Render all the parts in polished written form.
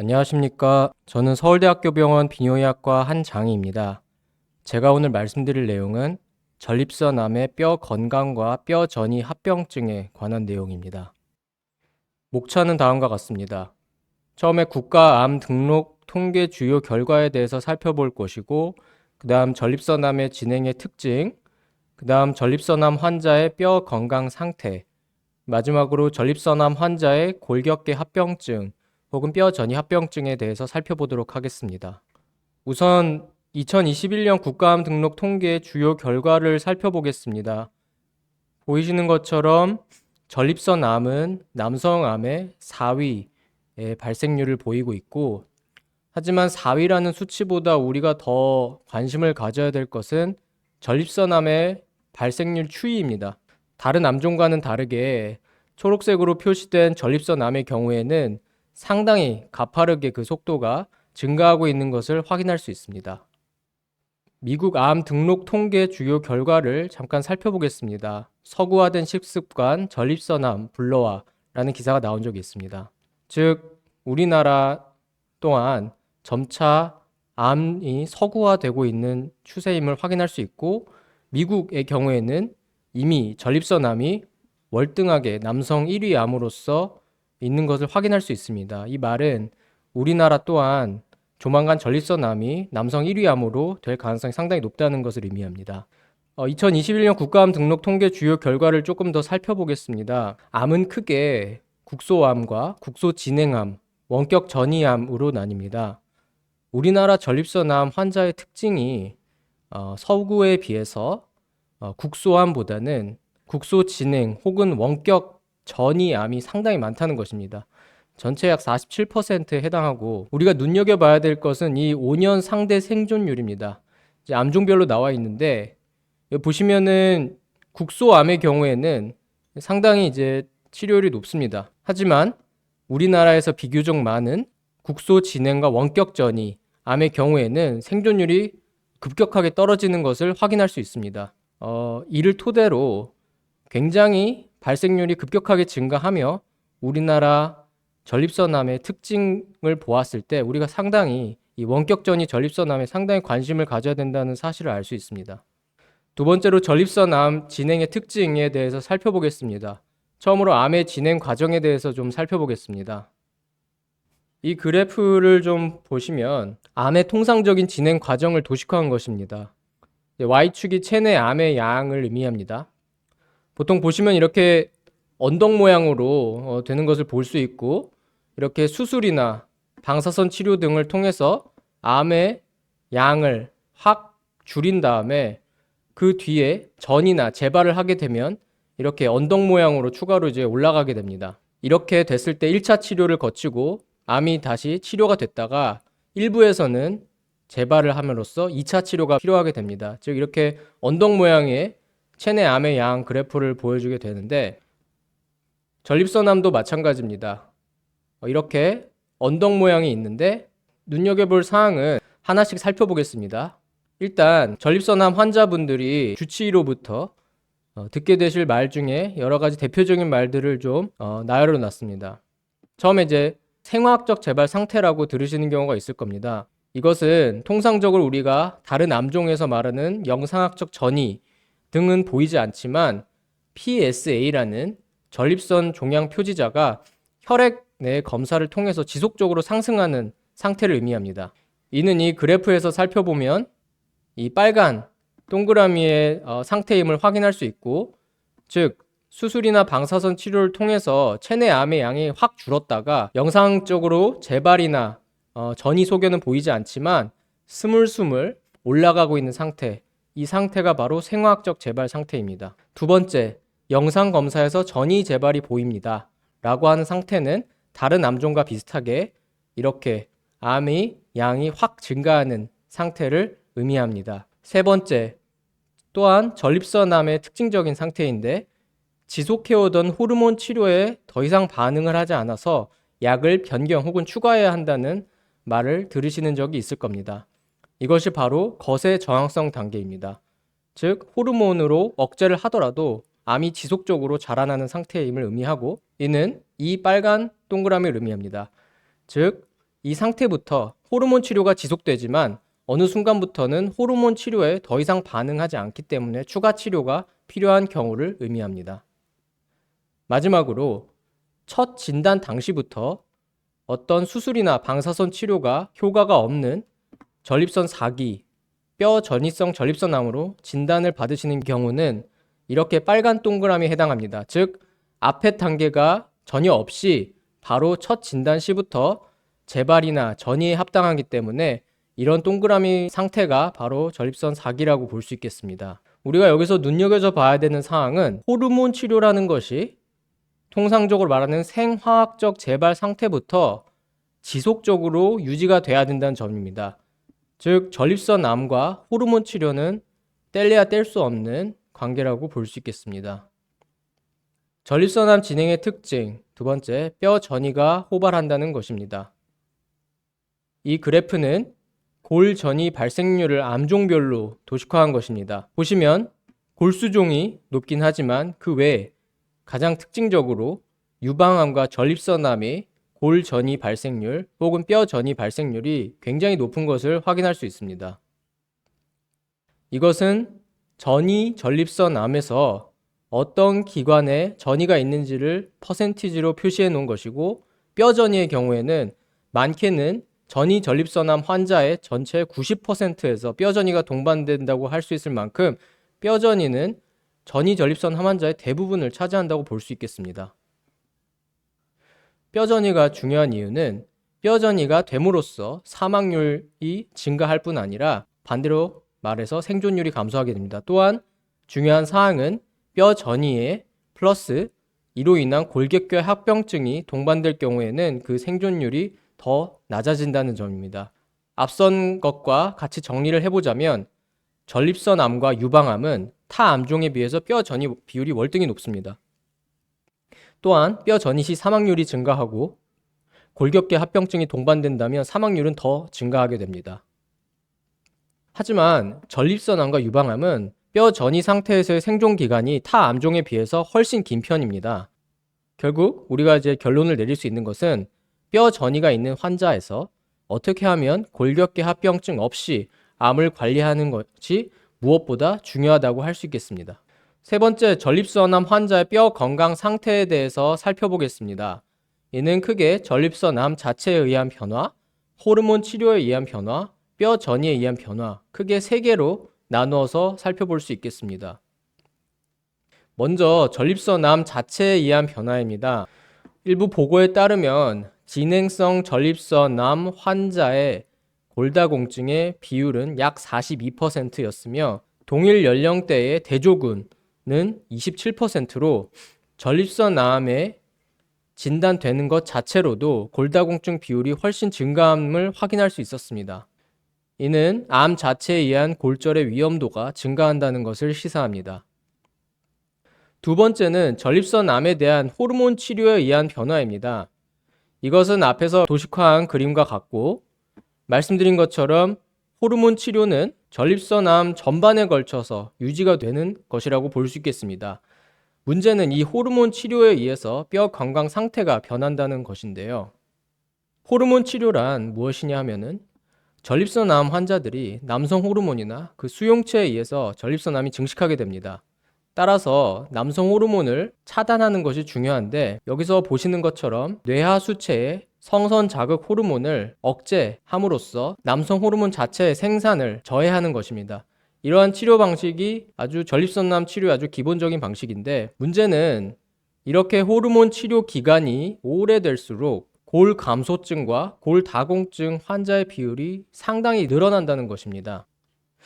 안녕하십니까. 저는 서울대학교 병원 비뇨의학과 한장희입니다. 제가 오늘 말씀드릴 내용은 전립선암의 뼈 건강과 뼈 전이 합병증에 관한 내용입니다. 목차는 다음과 같습니다. 처음에 국가암 등록 통계 주요 결과에 대해서 살펴볼 것이고, 그 다음 전립선암의 진행의 특징, 그 다음 전립선암 환자의 뼈 건강 상태, 마지막으로 전립선암 환자의 골격계 합병증 혹은 뼈 전이 합병증에 대해서 살펴보도록 하겠습니다. 우선 2021년 국가암 등록 통계의 주요 결과를 살펴보겠습니다. 보이시는 것처럼 전립선암은 남성암의 4위의 발생률을 보이고 있고, 하지만 4위라는 수치보다 우리가 더 관심을 가져야 될 것은 전립선암의 발생률 추이입니다. 다른 암종과는 다르게 초록색으로 표시된 전립선암의 경우에는 상당히 가파르게 그 속도가 증가하고 있는 것을 확인할 수 있습니다. 미국 암 등록 통계 주요 결과를 잠깐 살펴보겠습니다. 서구화된 식습관, 전립선암, 불러와라는 기사가 나온 적이 있습니다. 즉, 우리나라 또한 점차 암이 서구화되고 있는 추세임을 확인할 수 있고, 미국의 경우에는 이미 전립선암이 월등하게 남성 1위 암으로서 있는 것을 확인할 수 있습니다. 이 말은 우리나라 또한 조만간 전립선암이 남성 1위 암으로 될 가능성이 상당히 높다는 것을 의미합니다. 2021년 국가암 등록 통계 주요 결과를 조금 더 살펴보겠습니다. 암은 크게 국소암과 국소진행암, 원격 전이암으로 나뉩니다. 우리나라 전립선암 환자의 특징이 서구에 비해서 국소암보다는 국소진행 혹은 원격 전이암이 상당히 많다는 것입니다. 전체 약 47%에 해당하고, 우리가 눈여겨봐야 될 것은 이 5년 상대 생존율입니다. 이제 암종별로 나와 있는데, 여기 보시면은 국소암의 경우에는 상당히 이제 치료율이 높습니다. 하지만 우리나라에서 비교적 많은 국소진행과 원격 전이 암의 경우에는 생존율이 급격하게 떨어지는 것을 확인할 수 있습니다. 이를 토대로 굉장히 발생률이 급격하게 증가하며 우리나라 전립선암의 특징을 보았을 때 우리가 상당히 이 원격전이 전립선암에 상당히 관심을 가져야 된다는 사실을 알 수 있습니다. 두 번째로 전립선암 진행의 특징에 대해서 살펴보겠습니다. 처음으로 암의 진행 과정에 대해서 좀 살펴보겠습니다. 이 그래프를 좀 보시면 암의 통상적인 진행 과정을 도식화한 것입니다. Y축이 체내 암의 양을 의미합니다. 보통 보시면 이렇게 언덕 모양으로 되는 것을 볼 수 있고, 이렇게 수술이나 방사선 치료 등을 통해서 암의 양을 확 줄인 다음에 그 뒤에 전이나 재발을 하게 되면 이렇게 언덕 모양으로 추가로 이제 올라가게 됩니다. 이렇게 됐을 때 1차 치료를 거치고 암이 다시 치료가 됐다가 일부에서는 재발을 함으로써 2차 치료가 필요하게 됩니다. 즉 이렇게 언덕 모양의 체내 암의 양 그래프를 보여주게 되는데, 전립선암도 마찬가지입니다. 이렇게 언덕 모양이 있는데 눈여겨볼 사항은 하나씩 살펴보겠습니다. 일단 전립선암 환자분들이 주치의로부터 듣게 되실 말 중에 여러 가지 대표적인 말들을 좀 나열해 놨습니다. 처음에 이제 생화학적 재발 상태라고 들으시는 경우가 있을 겁니다. 이것은 통상적으로 우리가 다른 암종에서 말하는 영상학적 전이 등은 보이지 않지만 PSA라는 전립선 종양 표지자가 혈액 내 검사를 통해서 지속적으로 상승하는 상태를 의미합니다. 이는 이 그래프에서 살펴보면 이 빨간 동그라미의 상태임을 확인할 수 있고, 즉 수술이나 방사선 치료를 통해서 체내 암의 양이 확 줄었다가 영상적으로 재발이나 전이 소견은 보이지 않지만 스물스물 올라가고 있는 상태, 이 상태가 바로 생화학적 재발 상태입니다. 두 번째, 영상 검사에서 전이 재발이 보입니다 라고 하는 상태는 다른 암종과 비슷하게 이렇게 암의 양이 확 증가하는 상태를 의미합니다. 세 번째, 또한 전립선암의 특징적인 상태인데, 지속해오던 호르몬 치료에 더 이상 반응을 하지 않아서 약을 변경 혹은 추가해야 한다는 말을 들으시는 적이 있을 겁니다. 이것이 바로 거세 저항성 단계입니다. 즉 호르몬으로 억제를 하더라도 암이 지속적으로 자라나는 상태임을 의미하고, 이는 이 빨간 동그라미를 의미합니다. 즉 이 상태부터 호르몬 치료가 지속되지만 어느 순간부터는 호르몬 치료에 더 이상 반응하지 않기 때문에 추가 치료가 필요한 경우를 의미합니다. 마지막으로 첫 진단 당시부터 어떤 수술이나 방사선 치료가 효과가 없는 전립선 4기, 뼈 전이성 전립선암으로 진단을 받으시는 경우는 이렇게 빨간 동그라미에 해당합니다. 즉, 앞의 단계가 전혀 없이 바로 첫 진단 시부터 재발이나 전이에 합당하기 때문에 이런 동그라미 상태가 바로 전립선 4기라고 볼 수 있겠습니다. 우리가 여기서 눈여겨져 봐야 되는 사항은 호르몬 치료라는 것이 통상적으로 말하는 생화학적 재발 상태부터 지속적으로 유지가 돼야 된다는 점입니다. 즉, 전립선 암과 호르몬 치료는 뗄래야 뗄 수 없는 관계라고 볼 수 있겠습니다. 전립선암 진행의 특징, 두 번째, 뼈 전이가 호발한다는 것입니다. 이 그래프는 골 전이 발생률을 암종별로 도식화한 것입니다. 보시면 골수종이 높긴 하지만 그 외에 가장 특징적으로 유방암과 전립선암의 골 전이 발생률 혹은 뼈 전이 발생률이 굉장히 높은 것을 확인할 수 있습니다. 이것은 전이 전립선암에서 어떤 기관에 전이가 있는지를 퍼센티지로 표시해 놓은 것이고, 뼈 전이의 경우에는 많게는 전이 전립선암 환자의 전체 90%에서 뼈 전이가 동반된다고 할 수 있을 만큼 뼈 전이는 전이 전립선암 환자의 대부분을 차지한다고 볼 수 있겠습니다. 뼈 전이가 중요한 이유는 뼈 전이가 됨으로써 사망률이 증가할 뿐 아니라 반대로 말해서 생존율이 감소하게 됩니다. 또한 중요한 사항은 뼈 전이에 플러스 이로 인한 골격계 합병증이 동반될 경우에는 그 생존율이 더 낮아진다는 점입니다. 앞선 것과 같이 정리를 해보자면 전립선암과 유방암은 타 암종에 비해서 뼈 전이 비율이 월등히 높습니다. 또한 뼈 전이 시 사망률이 증가하고 골격계 합병증이 동반된다면 사망률은 더 증가하게 됩니다. 하지만 전립선암과 유방암은 뼈 전이 상태에서의 생존 기간이 타 암종에 비해서 훨씬 긴 편입니다. 결국 우리가 이제 결론을 내릴 수 있는 것은 뼈 전이가 있는 환자에서 어떻게 하면 골격계 합병증 없이 암을 관리하는 것이 무엇보다 중요하다고 할 수 있겠습니다. 세 번째, 전립선암 환자의 뼈 건강 상태에 대해서 살펴보겠습니다. 이는 크게 전립선암 자체에 의한 변화, 호르몬 치료에 의한 변화, 뼈 전이에 의한 변화, 크게 세 개로 나누어서 살펴볼 수 있겠습니다. 먼저 전립선암 자체에 의한 변화입니다. 일부 보고에 따르면 진행성 전립선암 환자의 골다공증의 비율은 약 42%였으며 동일 연령대의 대조군은 27%로 전립선암에 진단되는 것 자체로도 골다공증 비율이 훨씬 증가함을 확인할 수 있었습니다. 이는 암 자체에 의한 골절의 위험도가 증가한다는 것을 시사합니다. 두 번째는 전립선암에 대한 호르몬 치료에 의한 변화입니다. 이것은 앞에서 도식화한 그림과 같고, 말씀드린 것처럼 호르몬 치료는 전립선암 전반에 걸쳐서 유지가 되는 것이라고 볼 수 있겠습니다. 문제는 이 호르몬 치료에 의해서 뼈 건강 상태가 변한다는 것인데요. 호르몬 치료란 무엇이냐 하면은 전립선암 환자들이 남성 호르몬이나 그 수용체에 의해서 전립선암이 증식하게 됩니다. 따라서 남성 호르몬을 차단하는 것이 중요한데, 여기서 보시는 것처럼 뇌하 수체의 성선 자극 호르몬을 억제함으로써 남성 호르몬 자체의 생산을 저해하는 것입니다. 이러한 치료 방식이 아주 전립선암 치료의 아주 기본적인 방식인데, 문제는 이렇게 호르몬 치료 기간이 오래될수록 골 감소증과 골 다공증 환자의 비율이 상당히 늘어난다는 것입니다.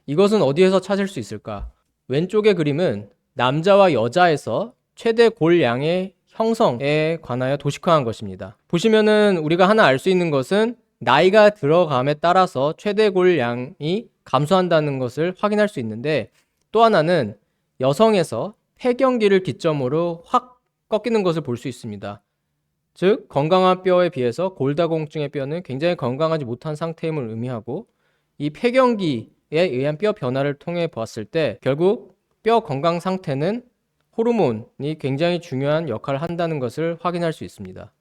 이것은 어디에서 찾을 수 있을까? 왼쪽의 그림은 남자와 여자에서 최대 골량의 형성에 관하여 도식화한 것입니다. 보시면은 우리가 하나 알 수 있는 것은 나이가 들어감에 따라서 최대 골량이 감소한다는 것을 확인할 수 있는데, 또 하나는 여성에서 폐경기를 기점으로 확 꺾이는 것을 볼 수 있습니다. 즉, 건강한 뼈에 비해서 골다공증의 뼈는 굉장히 건강하지 못한 상태임을 의미하고, 이 폐경기에 의한 뼈 변화를 통해 보았을 때 결국 뼈 건강 상태는 호르몬이 굉장히 중요한 역할을 한다는 것을 확인할 수 있습니다.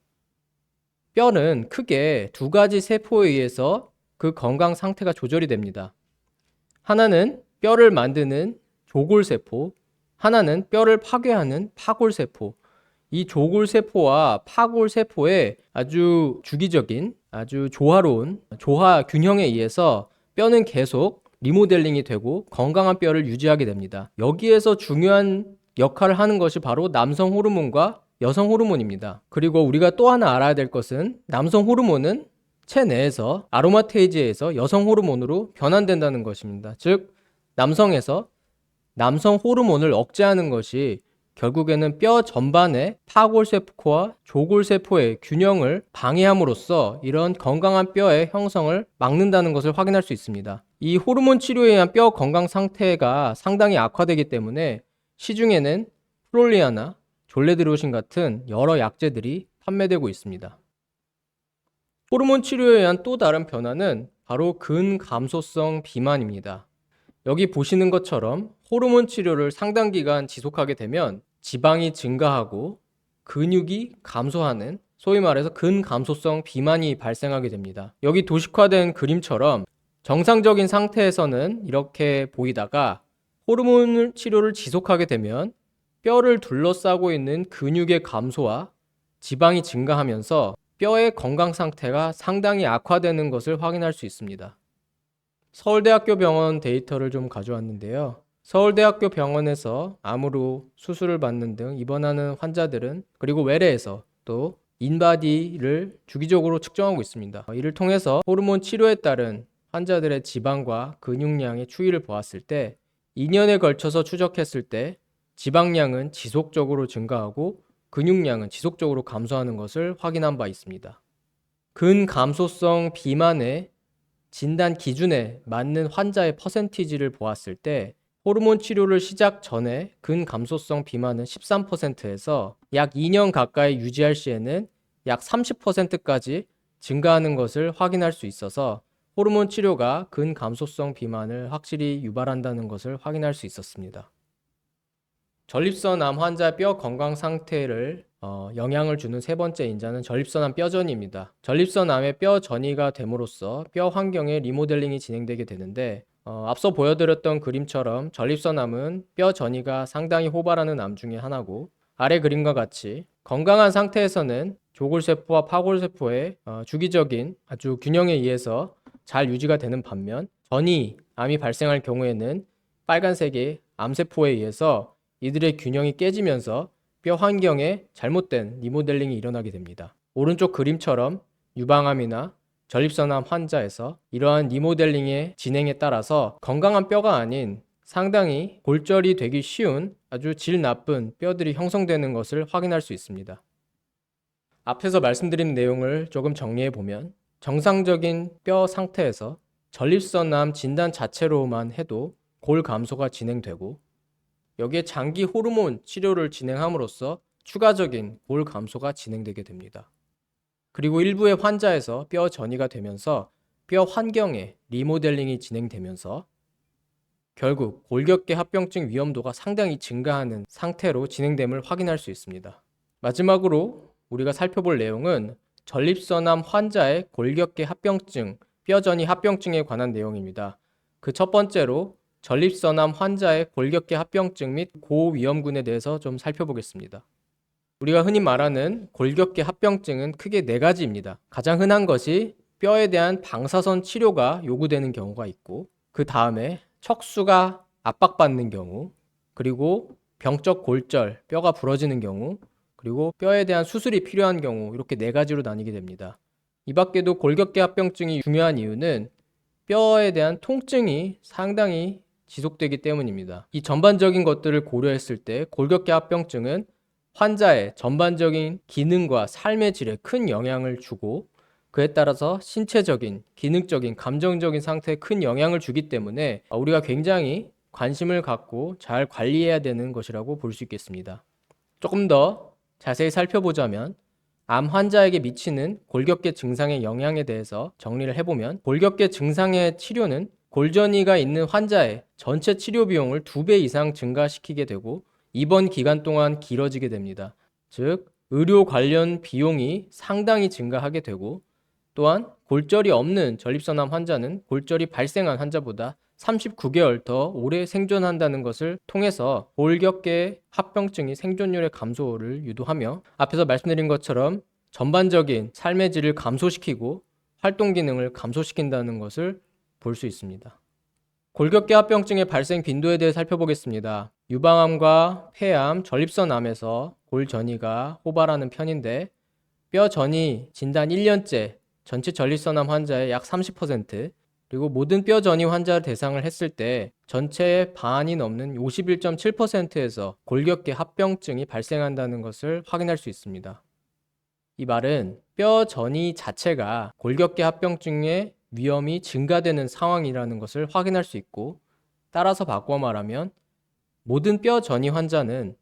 뼈는 크게 두 가지 세포에 의해서 그 건강 상태가 조절이 됩니다. 하나는 뼈를 만드는 조골세포, 하나는 뼈를 파괴하는 파골세포. 이 조골세포와 파골세포의 아주 주기적인, 아주 조화로운 조화 균형에 의해서 뼈는 계속 리모델링이 되고 건강한 뼈를 유지하게 됩니다. 여기에서 중요한 역할을 하는 것이 바로 남성 호르몬과 여성 호르몬입니다. 그리고 우리가 또 하나 알아야 될 것은 남성 호르몬은 체내에서 아로마테이지에서 여성 호르몬으로 변환된다는 것입니다. 즉 남성에서 남성 호르몬을 억제하는 것이 결국에는 뼈 전반의 파골세포와 조골세포의 균형을 방해함으로써 이런 건강한 뼈의 형성을 막는다는 것을 확인할 수 있습니다. 이 호르몬 치료에 의한 뼈 건강 상태가 상당히 악화되기 때문에 시중에는 프롤리아나 졸레드로신 같은 여러 약제들이 판매되고 있습니다. 호르몬 치료에 의한 또 다른 변화는 바로 근감소성 비만입니다. 여기 보시는 것처럼 호르몬 치료를 상당 기간 지속하게 되면 지방이 증가하고 근육이 감소하는 소위 말해서 근감소성 비만이 발생하게 됩니다. 여기 도식화된 그림처럼 정상적인 상태에서는 이렇게 보이다가 호르몬 치료를 지속하게 되면 뼈를 둘러싸고 있는 근육의 감소와 지방이 증가하면서 뼈의 건강 상태가 상당히 악화되는 것을 확인할 수 있습니다. 서울대학교 병원 데이터를 좀 가져왔는데요. 서울대학교 병원에서 암으로 수술을 받는 등 입원하는 환자들은 그리고 외래에서 또 인바디를 주기적으로 측정하고 있습니다. 이를 통해서 호르몬 치료에 따른 환자들의 지방과 근육량의 추이를 보았을 때 2년에 걸쳐서 추적했을 때 지방량은 지속적으로 증가하고 근육량은 지속적으로 감소하는 것을 확인한 바 있습니다. 근감소성 비만의 진단 기준에 맞는 환자의 퍼센티지를 보았을 때 호르몬 치료를 시작 전에 근감소성 비만은 13%에서 약 2년 가까이 유지할 시에는 약 30%까지 증가하는 것을 확인할 수 있어서 호르몬 치료가 근감소성 비만을 확실히 유발한다는 것을 확인할 수 있었습니다. 전립선암 환자 뼈 건강 상태를 영향을 주는 세 번째 인자는 전립선암 뼈전이입니다. 전립선암의 뼈 전이가 됨으로써 뼈 환경의 리모델링이 진행되게 되는데 앞서 보여드렸던 그림처럼 전립선암은 뼈 전이가 상당히 호발하는 암 중에 하나고 아래 그림과 같이 건강한 상태에서는 조골세포와 파골세포의 주기적인 아주 균형에 의해서 잘 유지가 되는 반면 전이 암이 발생할 경우에는 빨간색의 암세포에 의해서 이들의 균형이 깨지면서 뼈 환경에 잘못된 리모델링이 일어나게 됩니다. 오른쪽 그림처럼 유방암이나 전립선암 환자에서 이러한 리모델링의 진행에 따라서 건강한 뼈가 아닌 상당히 골절이 되기 쉬운 아주 질 나쁜 뼈들이 형성되는 것을 확인할 수 있습니다. 앞에서 말씀드린 내용을 조금 정리해 보면 정상적인 뼈 상태에서 전립선암 진단 자체로만 해도 골 감소가 진행되고 여기에 장기 호르몬 치료를 진행함으로써 추가적인 골 감소가 진행되게 됩니다. 그리고 일부의 환자에서 뼈 전이가 되면서 뼈 환경에 리모델링이 진행되면서 결국 골격계 합병증 위험도가 상당히 증가하는 상태로 진행됨을 확인할 수 있습니다. 마지막으로 우리가 살펴볼 내용은 전립선암 환자의 골격계 합병증, 뼈 전이 합병증에 관한 내용입니다. 그 첫 번째로 전립선암 환자의 골격계 합병증 및 고위험군에 대해서 좀 살펴보겠습니다. 우리가 흔히 말하는 골격계 합병증은 크게 네 가지입니다. 가장 흔한 것이 뼈에 대한 방사선 치료가 요구되는 경우가 있고 그 다음에 척수가 압박받는 경우, 그리고 병적 골절, 뼈가 부러지는 경우, 그리고 뼈에 대한 수술이 필요한 경우 이렇게 네 가지로 나뉘게 됩니다. 이 밖에도 골격계 합병증이 중요한 이유는 뼈에 대한 통증이 상당히 지속되기 때문입니다. 이 전반적인 것들을 고려했을 때 골격계 합병증은 환자의 전반적인 기능과 삶의 질에 큰 영향을 주고 그에 따라서 신체적인, 기능적인, 감정적인 상태에 큰 영향을 주기 때문에 우리가 굉장히 관심을 갖고 잘 관리해야 되는 것이라고 볼 수 있겠습니다. 조금 더 자세히 살펴보자면 암 환자에게 미치는 골격계 증상의 영향에 대해서 정리를 해보면 골격계 증상의 치료는 골전이가 있는 환자의 전체 치료 비용을 2배 이상 증가시키게 되고 입원 기간 동안 길어지게 됩니다. 즉 의료 관련 비용이 상당히 증가하게 되고, 또한 골절이 없는 전립선암 환자는 골절이 발생한 환자보다 39개월 더 오래 생존한다는 것을 통해서 골격계 합병증이 생존율의 감소를 유도하며, 앞에서 말씀드린 것처럼 전반적인 삶의 질을 감소시키고 활동 기능을 감소시킨다는 것을 볼 수 있습니다. 골격계 합병증의 발생 빈도에 대해 살펴보겠습니다. 유방암과 폐암, 전립선암에서 골전이가 호발하는 편인데, 뼈 전이 진단 1년째 전체 전립선암 환자의 약 30%, 그리고 모든 뼈 전이 환자 대상을 했을 때 전체의 반이 넘는 51.7%에서 골격계 합병증이 발생한다는 것을 확인할 수 있습니다. 이 말은 뼈 전이 자체가 골격계 합병증의 위험이 증가되는 상황이라는 것을 확인할 수 있고, 따라서 바꿔 말하면 모든 뼈 전이 환자는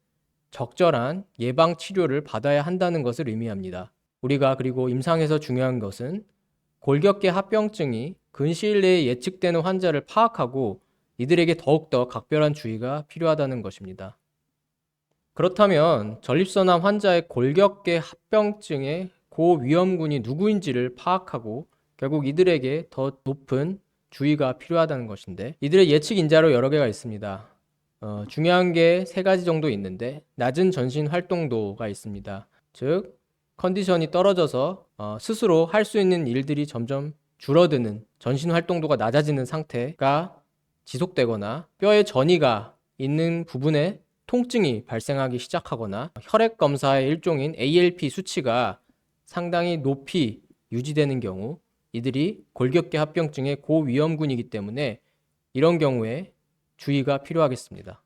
적절한 예방 치료를 받아야 한다는 것을 의미합니다. 우리가 그리고 임상에서 중요한 것은 골격계 합병증이 근시일 내에 예측되는 환자를 파악하고 이들에게 더욱더 각별한 주의가 필요하다는 것입니다. 그렇다면 전립선암 환자의 골격계 합병증의 고위험군이 누구인지를 파악하고 결국 이들에게 더 높은 주의가 필요하다는 것인데, 이들의 예측 인자로 여러 개가 있습니다. 중요한 게 3가지 정도 있는데, 낮은 전신 활동도가 있습니다. 즉 컨디션이 떨어져서 스스로 할 수 있는 일들이 점점 줄어드는, 전신 활동도가 낮아지는 상태가 지속되거나, 뼈에 전이가 있는 부분에 통증이 발생하기 시작하거나, 혈액 검사의 일종인 ALP 수치가 상당히 높이 유지되는 경우, 이들이 골격계 합병증의 고위험군이기 때문에 이런 경우에 주의가 필요하겠습니다.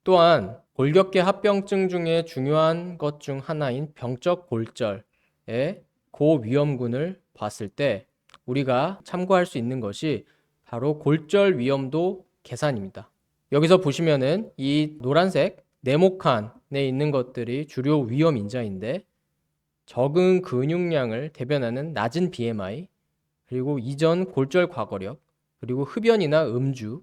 또한 골격계 합병증 중에 중요한 것 중 하나인 병적 골절의 고위험군을 봤을 때 우리가 참고할 수 있는 것이 바로 골절 위험도 계산입니다. 여기서 보시면은 이 노란색 네모칸에 있는 것들이 주요 위험 인자인데, 적은 근육량을 대변하는 낮은 BMI, 그리고 이전 골절 과거력, 그리고 흡연이나 음주,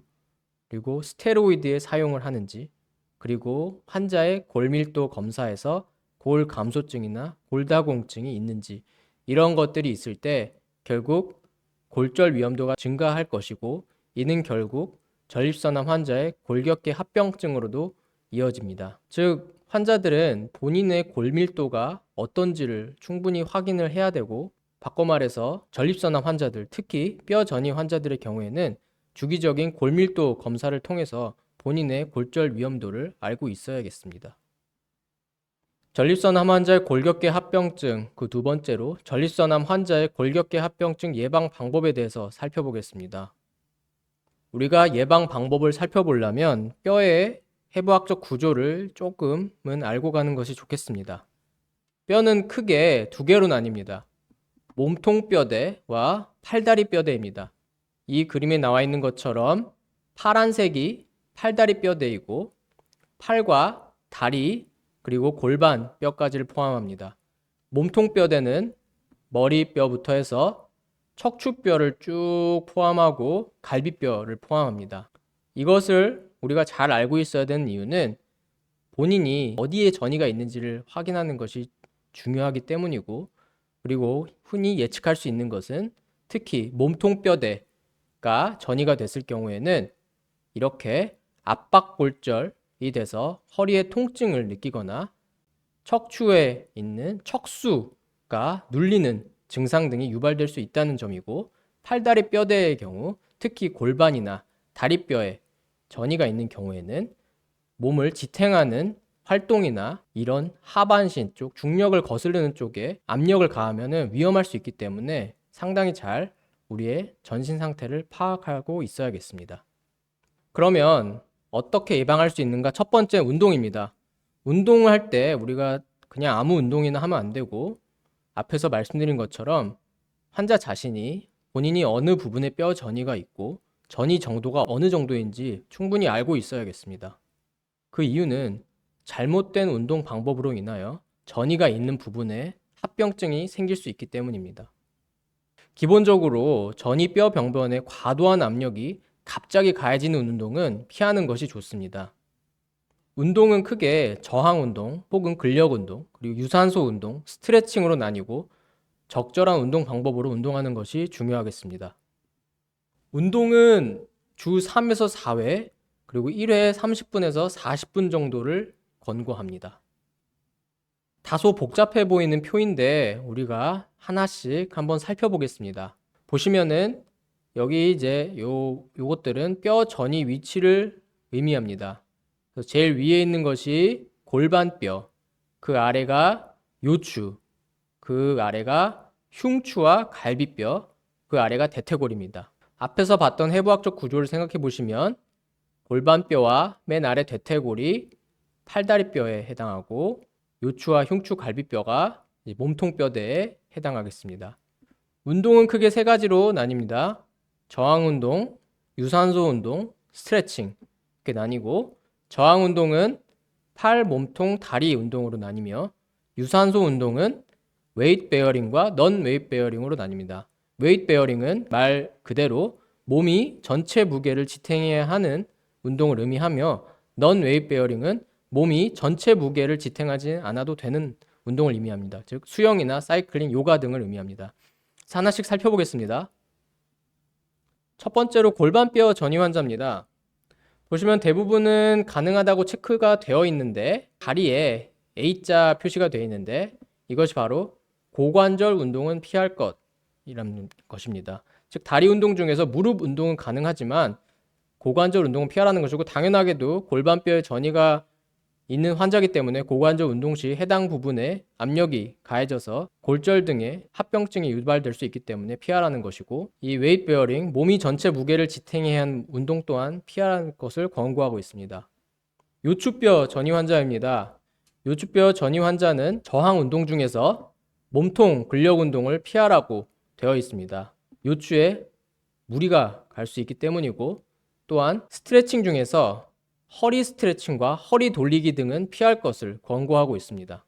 그리고 스테로이드의 사용을 하는지, 그리고 환자의 골밀도 검사에서 골 감소증이나 골다공증이 있는지, 이런 것들이 있을 때 결국 골절 위험도가 증가할 것이고, 이는 결국 전립선암 환자의 골격계 합병증으로도 이어집니다. 즉 환자들은 본인의 골밀도가 어떤지를 충분히 확인을 해야 되고, 바꿔 말해서 전립선암 환자들, 특히 뼈 전이 환자들의 경우에는 주기적인 골밀도 검사를 통해서 본인의 골절 위험도를 알고 있어야겠습니다. 전립선암 환자의 골격계 합병증, 그 두 번째로 전립선암 환자의 골격계 합병증 예방 방법에 대해서 살펴보겠습니다. 우리가 예방 방법을 살펴보려면 뼈의 해부학적 구조를 조금은 알고 가는 것이 좋겠습니다. 뼈는 크게 2개로 나뉩니다. 몸통뼈대와 팔다리뼈대입니다. 이 그림에 나와 있는 것처럼 파란색이 팔다리뼈대이고, 팔과 다리 그리고 골반 뼈까지를 포함합니다. 몸통뼈대는 머리뼈부터 해서 척추뼈를 쭉 포함하고 갈비뼈를 포함합니다. 이것을 우리가 잘 알고 있어야 되는 이유는 본인이 어디에 전이가 있는지를 확인하는 것이 중요하기 때문이고, 그리고 흔히 예측할 수 있는 것은 특히 몸통뼈대가 전이가 됐을 경우에는 이렇게 압박골절이 돼서 허리에 통증을 느끼거나 척추에 있는 척수가 눌리는 증상 등이 유발될 수 있다는 점이고, 팔다리 뼈대의 경우 특히 골반이나 다리뼈에 전이가 있는 경우에는 몸을 지탱하는 활동이나 이런 하반신 쪽, 중력을 거스르는 쪽에 압력을 가하면 위험할 수 있기 때문에 상당히 잘 우리의 전신 상태를 파악하고 있어야겠습니다. 그러면 어떻게 예방할 수 있는가? 첫 번째, 운동입니다. 운동을 할 때 우리가 그냥 아무 운동이나 하면 안 되고, 앞에서 말씀드린 것처럼 환자 자신이 본인이 어느 부분에 뼈 전이가 있고 전이 정도가 어느 정도인지 충분히 알고 있어야겠습니다. 그 이유는 잘못된 운동 방법으로 인하여 전이가 있는 부분에 합병증이 생길 수 있기 때문입니다. 기본적으로 전이뼈 병변에 과도한 압력이 갑자기 가해지는 운동은 피하는 것이 좋습니다. 운동은 크게 저항 운동 혹은 근력 운동, 그리고 유산소 운동, 스트레칭으로 나뉘고 적절한 운동 방법으로 운동하는 것이 중요하겠습니다. 운동은 주 3에서 4회, 그리고 1회에 30분에서 40분 정도를 권고합니다. 다소 복잡해 보이는 표인데 우리가 하나씩 한번 살펴보겠습니다. 보시면은 여기 이제 요것들은 뼈 전이 위치를 의미합니다. 그래서 제일 위에 있는 것이 골반뼈, 그 아래가 요추, 그 아래가 흉추와 갈비뼈, 그 아래가 대퇴골입니다. 앞에서 봤던 해부학적 구조를 생각해 보시면 골반뼈와 맨 아래 대퇴골이 팔다리뼈에 해당하고 요추와 흉추 갈비뼈가 몸통뼈대에 해당하겠습니다. 운동은 크게 세 가지로 나뉩니다. 저항 운동, 유산소 운동, 스트레칭 이렇게 나뉘고, 저항 운동은 팔, 몸통, 다리 운동으로 나뉘며 유산소 운동은 웨이트 베어링과 넌 웨이트 베어링으로 나뉩니다. 웨이트 베어링은 말 그대로 몸이 전체 무게를 지탱해야 하는 운동을 의미하며, 넌 웨이트 베어링은 몸이 전체 무게를 지탱하지 않아도 되는 운동을 의미합니다. 즉 수영이나 사이클링, 요가 등을 의미합니다. 하나씩 살펴보겠습니다. 첫 번째로 골반뼈 전이 환자입니다. 보시면 대부분은 가능하다고 체크가 되어 있는데 다리에 A자 표시가 되어 있는데 이것이 바로 고관절 운동은 피할 것이라는 것입니다. 즉 다리 운동 중에서 무릎 운동은 가능하지만 고관절 운동은 피하라는 것이고, 당연하게도 골반뼈에 전이가 있는 환자이기 때문에 고관절 운동 시 해당 부분에 압력이 가해져서 골절 등의 합병증이 유발될 수 있기 때문에 피하라는 것이고, 이 웨이트 베어링, 몸이 전체 무게를 지탱해야 하는 운동 또한 피하라는 것을 권고하고 있습니다. 요추뼈 전이 환자입니다. 요추뼈 전이 환자는 저항 운동 중에서 몸통 근력 운동을 피하라고 되어 있습니다. 요추에 무리가 갈 수 있기 때문이고, 또한 스트레칭 중에서 허리 스트레칭과 허리 돌리기 등은 피할 것을 권고하고 있습니다.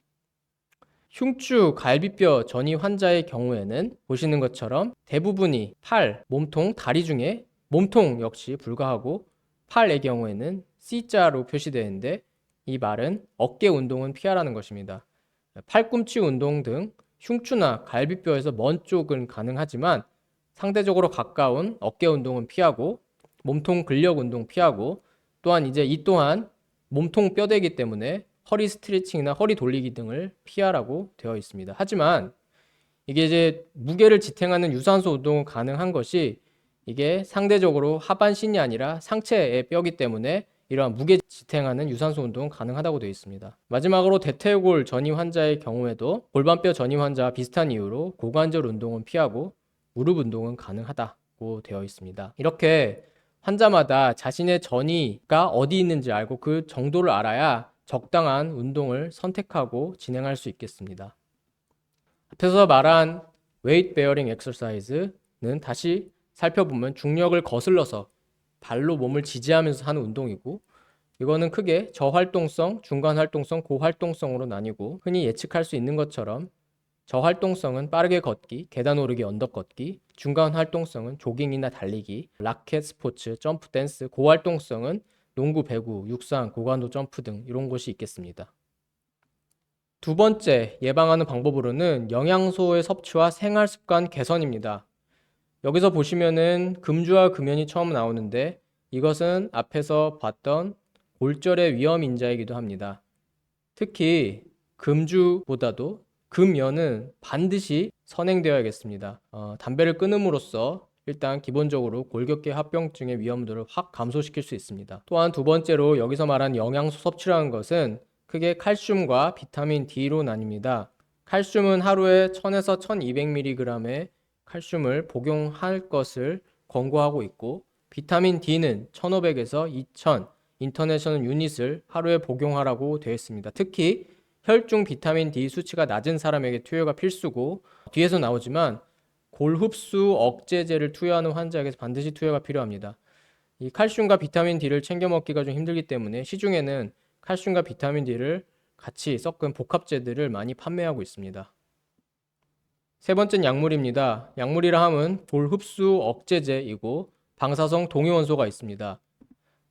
흉추 갈비뼈 전이 환자의 경우에는 보시는 것처럼 대부분이 팔, 몸통, 다리 중에 몸통 역시 불가하고, 팔의 경우에는 C자로 표시되어 있는데 이 말은 어깨 운동은 피하라는 것입니다. 팔꿈치 운동 등 흉추나 갈비뼈에서 먼 쪽은 가능하지만 상대적으로 가까운 어깨 운동은 피하고, 몸통 근력 운동 피하고, 또한 이제 이 또한 몸통 뼈대이기 때문에 허리 스트레칭이나 허리 돌리기 등을 피하라고 되어 있습니다. 하지만 이게 이제 무게를 지탱하는 유산소 운동은 가능한 것이, 이게 상대적으로 하반신이 아니라 상체의 뼈기 때문에 이러한 무게 지탱하는 유산소 운동은 가능하다고 되어 있습니다. 마지막으로 대퇴골 전이 환자의 경우에도 골반뼈 전이 환자와 비슷한 이유로 고관절 운동은 피하고 무릎 운동은 가능하다고 되어 있습니다. 이렇게 환자마다 자신의 전이가 어디 있는지 알고 그 정도를 알아야 적당한 운동을 선택하고 진행할 수 있겠습니다. 앞에서 말한 웨이트 베어링 엑서사이즈는 다시 살펴보면 중력을 거슬러서 발로 몸을 지지하면서 하는 운동이고, 이거는 크게 저활동성, 중간활동성, 고활동성으로 나뉘고, 흔히 예측할 수 있는 것처럼 저활동성은 빠르게 걷기, 계단 오르기, 언덕 걷기, 중간활동성은 조깅이나 달리기, 라켓 스포츠, 점프 댄스, 고활동성은 농구, 배구, 육상, 고관도 점프 등 이런 것이 있겠습니다. 두 번째 예방하는 방법으로는 영양소의 섭취와 생활습관 개선입니다. 여기서 보시면은 금주와 금연이 처음 나오는데 이것은 앞에서 봤던 골절의 위험 인자이기도 합니다. 특히 금주보다도 금연은 반드시 선행되어야겠습니다. 담배를 끊음으로써 일단 기본적으로 골격계 합병증의 위험도를 확 감소시킬 수 있습니다. 또한 두 번째로 여기서 말한 영양소 섭취라는 것은 크게 칼슘과 비타민 D로 나뉩니다. 칼슘은 하루에 1000에서 1200mg의 칼슘을 복용할 것을 권고하고 있고, 비타민 D는 1500에서 2000 인터내셔널 유닛을 하루에 복용하라고 되어 있습니다. 특히 혈중 비타민 D 수치가 낮은 사람에게 투여가 필수고, 뒤에서 나오지만 골흡수 억제제를 투여하는 환자에게서 반드시 투여가 필요합니다. 이 칼슘과 비타민 D를 챙겨 먹기가 좀 힘들기 때문에 시중에는 칼슘과 비타민 D를 같이 섞은 복합제들을 많이 판매하고 있습니다. 세 번째는 약물입니다. 약물이라 함은 골흡수 억제제이고 방사성 동위원소가 있습니다.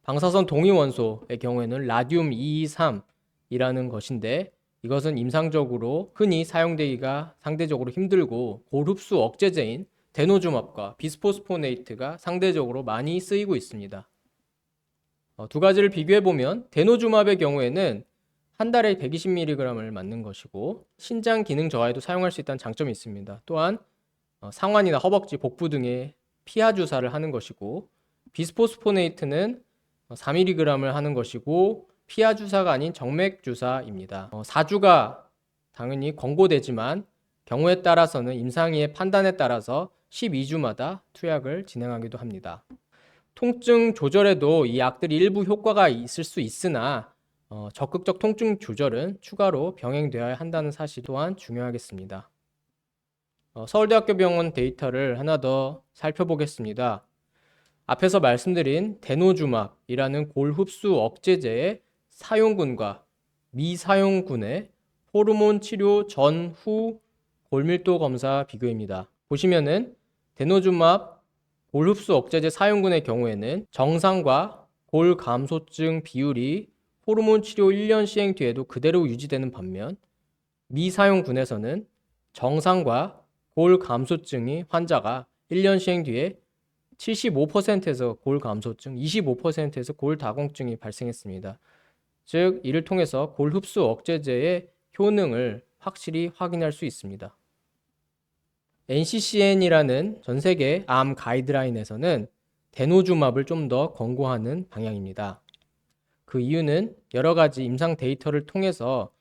방사선 동위원소의 경우에는 라듐 223이라는 것인데 이것은 임상적으로 흔히 사용되기가 상대적으로 힘들고 고흡수 억제제인 데노주맙과 비스포스포네이트가 상대적으로 많이 쓰이고 있습니다. 두 가지를 비교해보면 데노주맙의 경우에는 한 달에 120mg을 맞는 것이고 신장 기능 저하에도 사용할 수 있다는 장점이 있습니다. 또한 상완이나 허벅지, 복부 등에 피하 주사를 하는 것이고 비스포스포네이트는 4mg을 하는 것이고 피하 주사가 아닌 정맥 주사입니다. 4주가 당연히 권고되지만 경우에 따라서는 임상의의 판단에 따라서 12주마다 투약을 진행하기도 합니다. 통증 조절에도 이 약들이 일부 효과가 있을 수 있으나 적극적 통증 조절은 추가로 병행되어야 한다는 사실 또한 중요하겠습니다. 서울대학교 병원 데이터를 하나 더 살펴보겠습니다. 앞에서 말씀드린 데노주맙이라는 골흡수 억제제의 사용군과 미사용군의 호르몬 치료 전, 후 골밀도 검사 비교입니다. 보시면은 데노주맙 골흡수 억제제 사용군의 경우에는 정상과 골 감소증 비율이 호르몬 치료 1년 시행 뒤에도 그대로 유지되는 반면 미사용군에서는 정상과 골 감소증이 환자가 1년 시행 뒤에 75%에서 골 감소증, 25%에서 골 다공증이 발생했습니다. 즉, 이를 통해서 골 흡수 억제제의 효능을 확실히 확인할 수 있습니다. NCCN이라는 전 세계 암 가이드라인에서는 데노주맙을 좀 더 권고하는 방향입니다. 그 이유는 여러 가지 임상 데이터를 통해서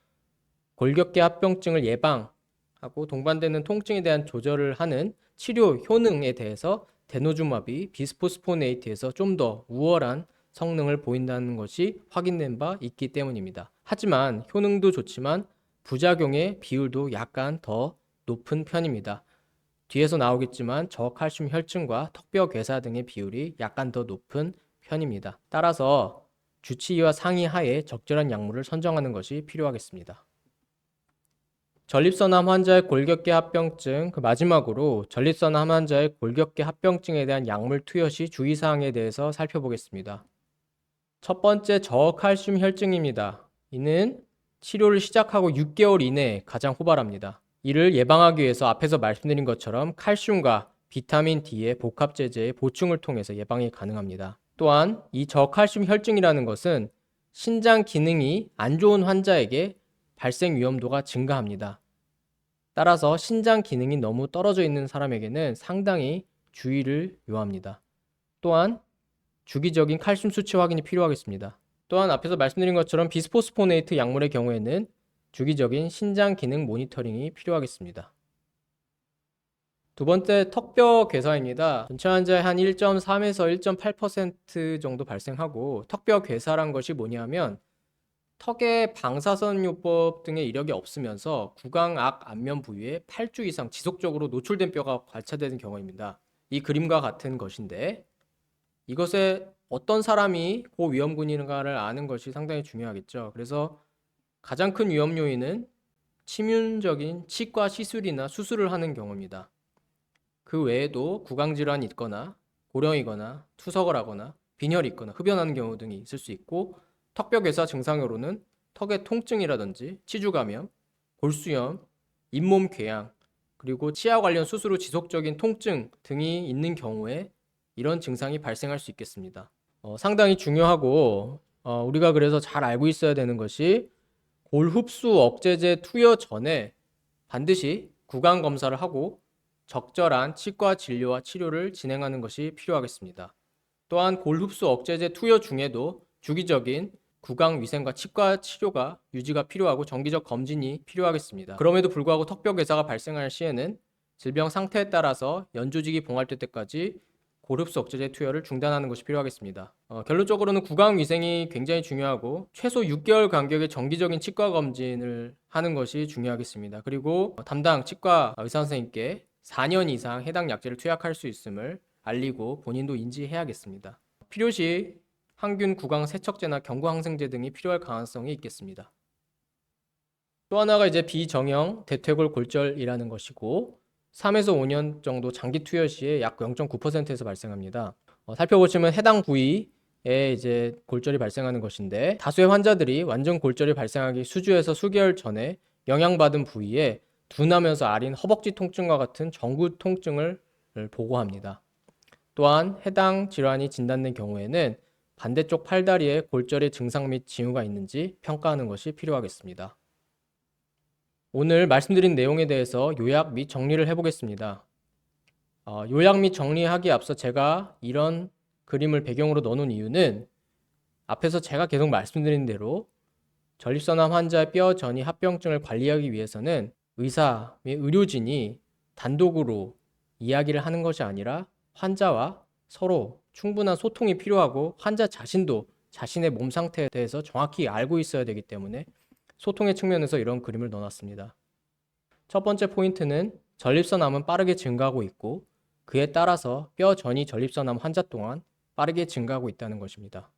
골격계 합병증을 예방하고 동반되는 통증에 대한 조절을 하는 치료 효능에 대해서 데노주맙이 비스포스포네이트에서 좀 더 우월한 성능을 보인다는 것이 확인된 바 있기 때문입니다. 하지만 효능도 좋지만 부작용의 비율도 약간 더 높은 편입니다. 뒤에서 나오겠지만 저칼슘 혈증과 턱뼈 괴사 등의 비율이 약간 더 높은 편입니다. 따라서 주치의와 상의하에 적절한 약물을 선정하는 것이 필요하겠습니다. 전립선암 환자의 골격계 합병증, 마지막으로 전립선암 환자의 골격계 합병증에 대한 약물 투여 시 주의사항에 대해서 살펴보겠습니다. 첫 번째, 저칼슘 혈증입니다. 이는 치료를 시작하고 6개월 이내에 가장 호발합니다. 이를 예방하기 위해서 앞에서 말씀드린 것처럼 칼슘과 비타민 D의 복합제제의 보충을 통해서 예방이 가능합니다. 또한 이 저칼슘 혈증이라는 것은 신장 기능이 안 좋은 환자에게 발생 위험도가 증가합니다. 따라서 신장 기능이 너무 떨어져 있는 사람에게는 상당히 주의를 요합니다. 또한 주기적인 칼슘 수치 확인이 필요하겠습니다. 또한 앞에서 말씀드린 것처럼 비스포스포네이트 약물의 경우에는 주기적인 신장 기능 모니터링이 필요하겠습니다. 두 번째, 턱뼈 괴사입니다. 전체 환자의 한 1.3에서 1.8% 정도 발생하고 턱뼈 괴사란 것이 뭐냐면 턱에 방사선요법 등의 이력이 없으면서 구강악 안면 부위에 8주 이상 지속적으로 노출된 뼈가 관찰되는 경우입니다. 이 그림과 같은 것인데 이것에 어떤 사람이 고위험군인가를 아는 것이 상당히 중요하겠죠. 그래서 가장 큰 위험 요인은 치명적인 치과 시술이나 수술을 하는 경우입니다. 그 외에도 구강질환이 있거나 고령이거나 투석을 하거나 빈혈이 있거나 흡연하는 경우 등이 있을 수 있고 턱뼈 괴사 증상으로는 턱의 통증이라든지 치주감염, 골수염, 잇몸 궤양, 그리고 치아 관련 수술 후 지속적인 통증 등이 있는 경우에 이런 증상이 발생할 수 있겠습니다. 상당히 중요하고 우리가 그래서 잘 알고 있어야 되는 것이 골 흡수 억제제 투여 전에 반드시 구강 검사를 하고 적절한 치과 진료와 치료를 진행하는 것이 필요하겠습니다. 또한 골 흡수 억제제 투여 중에도 주기적인 구강 위생과 치과 치료가 유지가 필요하고 정기적 검진이 필요하겠습니다. 그럼에도 불구하고 턱뼈 괴사가 발생할 시에는 질병 상태에 따라서 연조직이 봉할될 때까지 골흡수 억제제 투여를 중단하는 것이 필요하겠습니다. 결론적으로는 구강 위생이 굉장히 중요하고 최소 6개월 간격의 정기적인 치과 검진을 하는 것이 중요하겠습니다. 그리고 담당 치과 의사 선생님께 4년 이상 해당 약제를 투약할 수 있음을 알리고 본인도 인지해야겠습니다. 필요시 항균 구강 세척제나 경구항생제 등이 필요할 가능성이 있겠습니다. 또 하나가 이제 비정형 대퇴골 골절이라는 것이고 3에서 5년 정도 장기 투여 시에 약 0.9%에서 발생합니다. 살펴보시면 해당 부위에 이제 골절이 발생하는 것인데, 다수의 환자들이 완전 골절이 발생하기 수주에서 수개월 전에 영향받은 부위에 둔하면서 아린 허벅지 통증과 같은 정구 통증을 보고합니다. 또한 해당 질환이 진단된 경우에는 반대쪽 팔다리에 골절의 증상 및 징후가 있는지 평가하는 것이 필요하겠습니다. 오늘 말씀드린 내용에 대해서 요약 및 정리를 해보겠습니다. 요약 및 정리하기에 앞서 제가 이런 그림을 배경으로 넣어놓은 이유는 앞에서 제가 계속 말씀드린 대로 전립선암 환자의 뼈 전이 합병증을 관리하기 위해서는 의사 및 의료진이 단독으로 이야기를 하는 것이 아니라 환자와 서로 충분한 소통이 필요하고, 환자 자신도 자신의 몸 상태에 대해서 정확히 알고 있어야 되기 때문에 소통의 측면에서 이런 그림을 넣어놨습니다. 첫 번째 포인트는 전립선암은 빠르게 증가하고 있고, 그에 따라서 뼈 전이 전립선암 환자 또한 빠르게 증가하고 있다는 것입니다.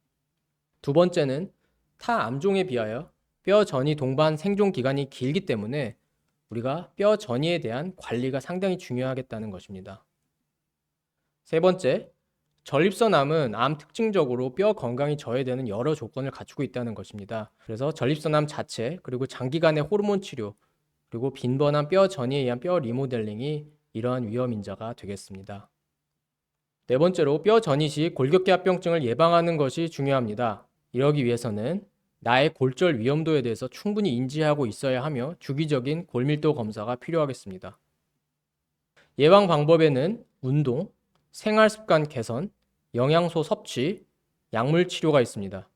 두 번째는 타 암종에 비하여 뼈 전이 동반 생존 기간이 길기 때문에 우리가 뼈 전이에 대한 관리가 상당히 중요하겠다는 것입니다. 세 번째, 전립선암은 암 특징적으로 뼈 건강이 저해되는 여러 조건을 갖추고 있다는 것입니다. 그래서 전립선암 자체, 그리고 장기간의 호르몬 치료, 그리고 빈번한 뼈 전이에 의한 뼈 리모델링이 이러한 위험 인자가 되겠습니다. 네 번째로, 뼈 전이 시 골격계 합병증을 예방하는 것이 중요합니다. 이러기 위해서는 나의 골절 위험도에 대해서 충분히 인지하고 있어야 하며 주기적인 골밀도 검사가 필요하겠습니다. 예방 방법에는 운동, 생활습관 개선, 영양소 섭취, 약물 치료가 있습니다.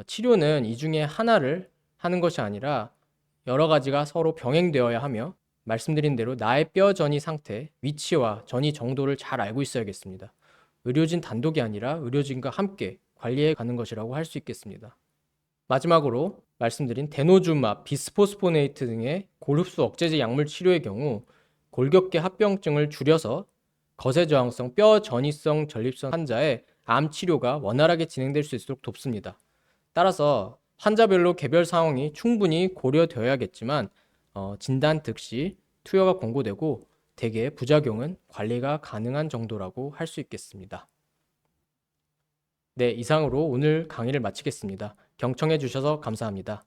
치료는 이 중에 하나를 하는 것이 아니라 여러 가지가 서로 병행되어야 하며, 말씀드린 대로 나의 뼈 전이 상태, 위치와 전이 정도를 잘 알고 있어야겠습니다. 의료진 단독이 아니라 의료진과 함께 관리해 가는 것이라고 할 수 있겠습니다. 마지막으로 말씀드린 데노주맙, 비스포스포네이트 등의 골흡수 억제제 약물 치료의 경우 골격계 합병증을 줄여서 거세 저항성 뼈 전이성 전립선 환자의 암 치료가 원활하게 진행될 수 있도록 돕습니다. 따라서 환자별로 개별 상황이 충분히 고려되어야겠지만 진단 득시 투여가 권고되고 대개 부작용은 관리가 가능한 정도라고 할 수 있겠습니다. 네, 이상으로 오늘 강의를 마치겠습니다. 경청해 주셔서 감사합니다.